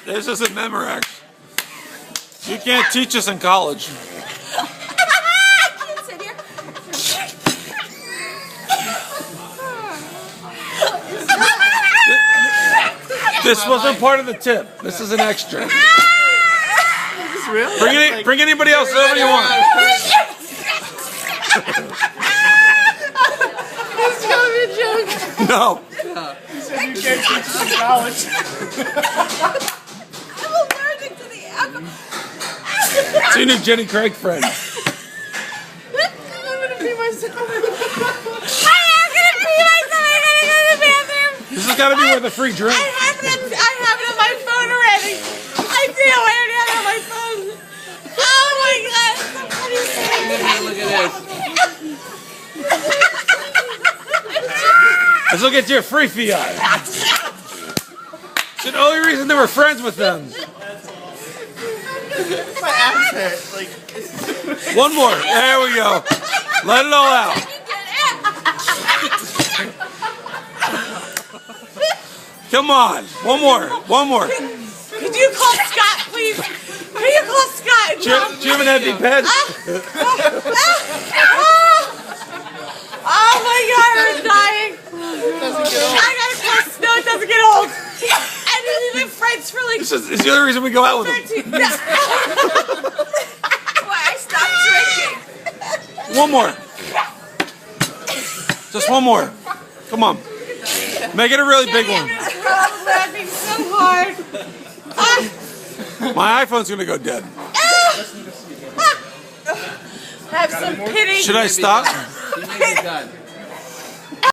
This is a Memorex. You can't teach us in college. Sit here. This wasn't part of the tip. This is an extra. Is this real? Bring anybody else over you want. This is gonna be a joke. No. You said you can't teach us in college. I'm allergic to the alcohol. See new Jenny Craig friend. I'm gonna pee myself. I am gonna pee myself. I gotta go to the bathroom. This has got to be worth a free drink. I have it on my phone already. I do. I already have it on my phone. Oh my god. Look at this. This will get you a free fiat. It's the only reason they were friends with them. My ass hurt. Like, One more. There we go. Let it all out. Come on. One more. One more. Could you call Scott, please? Could you call Scott? Do you have an empty pen? Oh my god, I'm dying. I gotta call. No, it doesn't get old. And we've been friends for like This is the only reason we go out with them. 13. No. Why I stopped drinking? One more. Just one more. Come on. Make it a really big one. I'm laughing so hard. My iPhone's gonna go dead. Have some pity. Should I stop? You may be done.